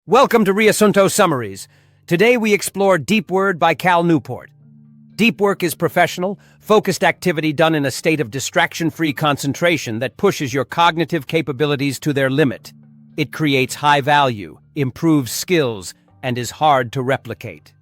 Welcome to Riasunto Summaries. Today we explore Deep Work by Cal Newport. Deep work is professional, focused activity done in a state of distraction-free concentration that pushes your cognitive capabilities to their limit. It creates high value, improves skills, and is hard to replicate.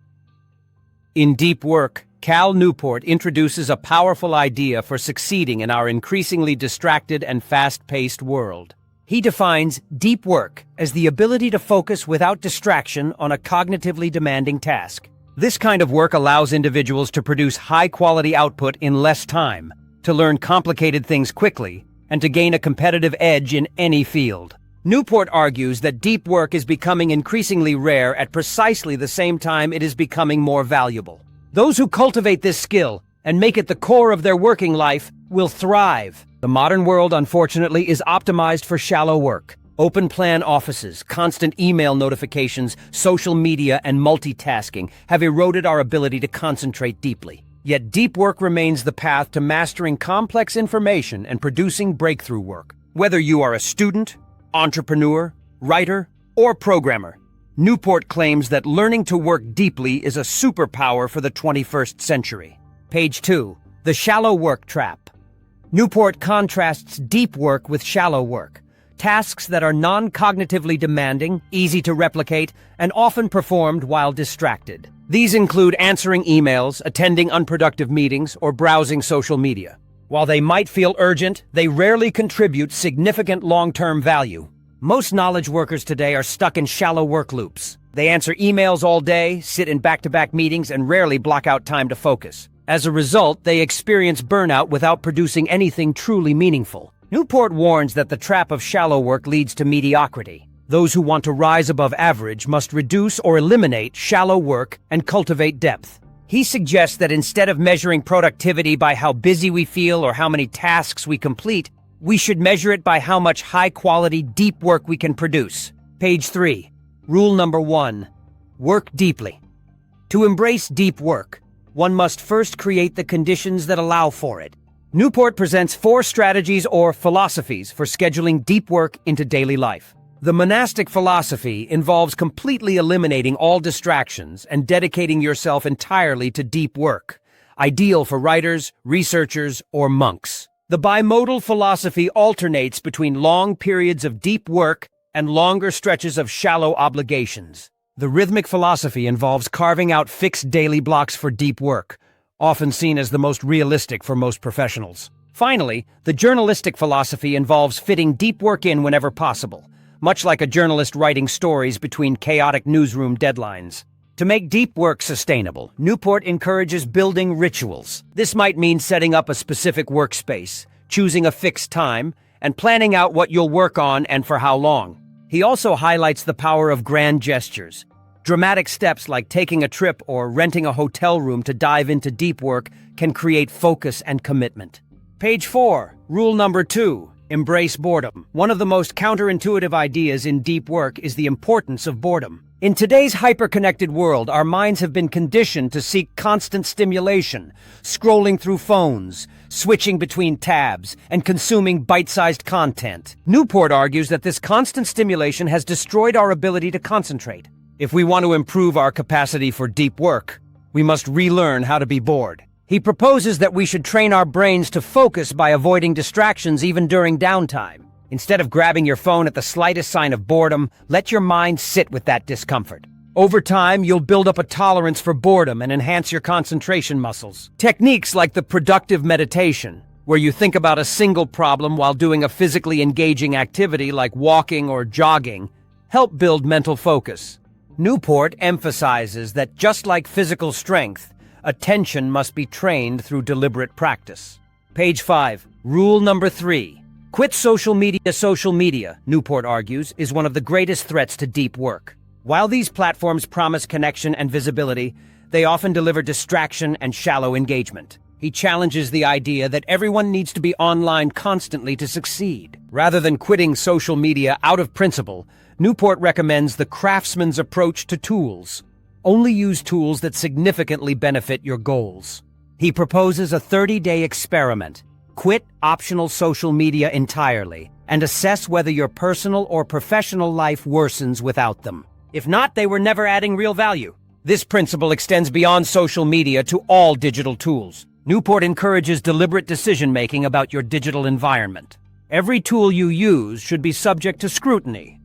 In Deep Work, Cal Newport introduces a powerful idea for succeeding in our increasingly distracted and fast-paced world. He defines deep work as the ability to focus without distraction on a cognitively demanding task. This kind of work allows individuals to produce high-quality output in less time, to learn complicated things quickly, and to gain a competitive edge in any field. Newport argues that deep work is becoming increasingly rare at precisely the same time it is becoming more valuable. Those who cultivate this skill and make it the core of their working life will thrive. The modern world, unfortunately, is optimized for shallow work. Open-plan offices, constant email notifications, social media, and multitasking have eroded our ability to concentrate deeply. Yet deep work remains the path to mastering complex information and producing breakthrough work. Whether you are a student, entrepreneur, writer, or programmer, Newport claims that learning to work deeply is a superpower for the 21st century. Page 2. The shallow work trap. Newport contrasts deep work with shallow work, tasks that are non-cognitively demanding, easy to replicate, and often performed while distracted. These include answering emails, attending unproductive meetings, or browsing social media. While they might feel urgent, they rarely contribute significant long-term value. Most knowledge workers today are stuck in shallow work loops. They answer emails all day, sit in back-to-back meetings, and rarely block out time to focus. As a result, they experience burnout without producing anything truly meaningful. Newport warns that the trap of shallow work leads to mediocrity. Those who want to rise above average must reduce or eliminate shallow work and cultivate depth. He suggests that instead of measuring productivity by how busy we feel or how many tasks we complete, we should measure it by how much high-quality, deep work we can produce. Page 3. Rule number 1. Work deeply. To embrace deep work, one must first create the conditions that allow for it. Newport presents 4 strategies or philosophies for scheduling deep work into daily life. The monastic philosophy involves completely eliminating all distractions and dedicating yourself entirely to deep work, ideal for writers, researchers, or monks. The bimodal philosophy alternates between long periods of deep work and longer stretches of shallow obligations. The rhythmic philosophy involves carving out fixed daily blocks for deep work, often seen as the most realistic for most professionals. Finally, the journalistic philosophy involves fitting deep work in whenever possible, much like a journalist writing stories between chaotic newsroom deadlines. To make deep work sustainable, Newport encourages building rituals. This might mean setting up a specific workspace, choosing a fixed time, and planning out what you'll work on and for how long. He also highlights the power of grand gestures. Dramatic steps like taking a trip or renting a hotel room to dive into deep work can create focus and commitment. Page 4. Rule number 2. Embrace boredom. One of the most counterintuitive ideas in deep work is the importance of boredom. In today's hyper-connected world, our minds have been conditioned to seek constant stimulation, scrolling through phones, switching between tabs, and consuming bite-sized content. Newport argues that this constant stimulation has destroyed our ability to concentrate. If we want to improve our capacity for deep work, we must relearn how to be bored. He proposes that we should train our brains to focus by avoiding distractions even during downtime. Instead of grabbing your phone at the slightest sign of boredom, let your mind sit with that discomfort. Over time, you'll build up a tolerance for boredom and enhance your concentration muscles. Techniques like the productive meditation, where you think about a single problem while doing a physically engaging activity like walking or jogging, help build mental focus. Newport emphasizes that just like physical strength, attention must be trained through deliberate practice. Page 5. Rule number 3. Quit social media. Social media, Newport argues, is one of the greatest threats to deep work. While these platforms promise connection and visibility, they often deliver distraction and shallow engagement. He challenges the idea that everyone needs to be online constantly to succeed. Rather than quitting social media out of principle, Newport recommends the craftsman's approach to tools. Only use tools that significantly benefit your goals. He proposes a 30-day experiment. Quit optional social media entirely and assess whether your personal or professional life worsens without them. If not, they were never adding real value. This principle extends beyond social media to all digital tools. Newport encourages deliberate decision-making about your digital environment. Every tool you use should be subject to scrutiny.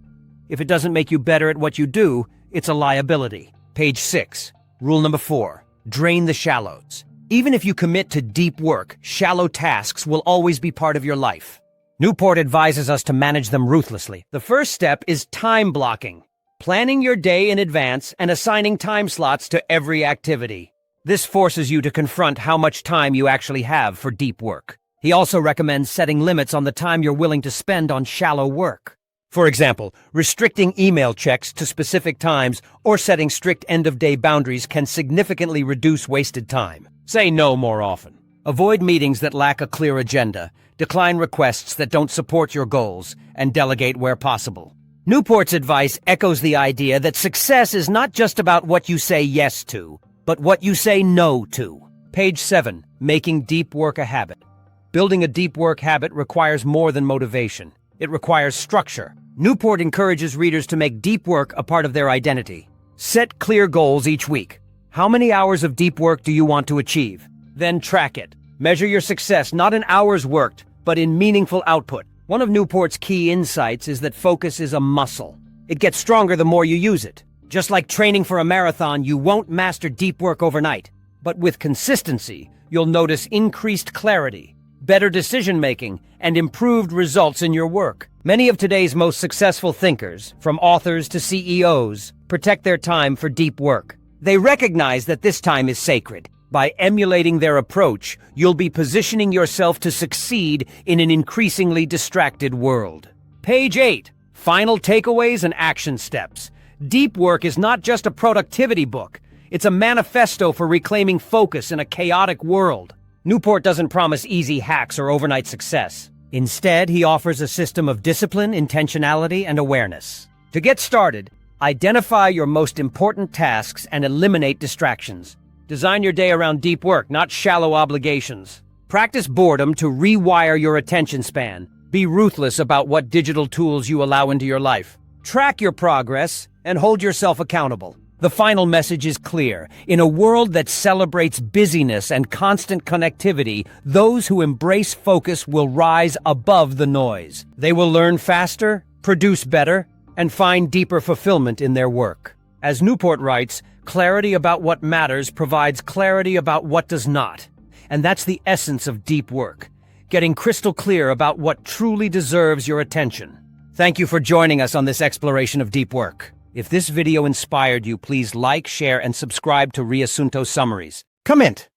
If it doesn't make you better at what you do, it's a liability. Page 6. Rule number 4. Drain the shallows. Even if you commit to deep work, shallow tasks will always be part of your life. Newport advises us to manage them ruthlessly. The first step is time blocking, planning your day in advance and assigning time slots to every activity. This forces you to confront how much time you actually have for deep work. He also recommends setting limits on the time you're willing to spend on shallow work. For example, restricting email checks to specific times or setting strict end-of-day boundaries can significantly reduce wasted time. Say no more often. Avoid meetings that lack a clear agenda, decline requests that don't support your goals, and delegate where possible. Newport's advice echoes the idea that success is not just about what you say yes to, but what you say no to. Page 7. Making deep work a habit. Building a deep work habit requires more than motivation. It requires structure. Newport encourages readers to make deep work a part of their identity. Set clear goals each week. How many hours of deep work do you want to achieve? Then track it. Measure your success not in hours worked, but in meaningful output. One of Newport's key insights is that focus is a muscle. It gets stronger the more you use it. Just like training for a marathon, you won't master deep work overnight. But with consistency, you'll notice increased clarity, better decision-making, and improved results in your work. Many of today's most successful thinkers, from authors to CEOs, protect their time for deep work. They recognize that this time is sacred. By emulating their approach, you'll be positioning yourself to succeed in an increasingly distracted world. Page 8. Final takeaways and action steps. Deep work is not just a productivity book. It's a manifesto for reclaiming focus in a chaotic world. Newport doesn't promise easy hacks or overnight success. Instead, he offers a system of discipline, intentionality, and awareness. To get started, identify your most important tasks and eliminate distractions. Design your day around deep work, not shallow obligations. Practice boredom to rewire your attention span. Be ruthless about what digital tools you allow into your life. Track your progress and hold yourself accountable. The final message is clear. In a world that celebrates busyness and constant connectivity, those who embrace focus will rise above the noise. They will learn faster, produce better, and find deeper fulfillment in their work. As Newport writes, clarity about what matters provides clarity about what does not. And that's the essence of deep work, getting crystal clear about what truly deserves your attention. Thank you for joining us on this exploration of deep work. If this video inspired you, please like, share, and subscribe to Riasunto Summaries. Comment!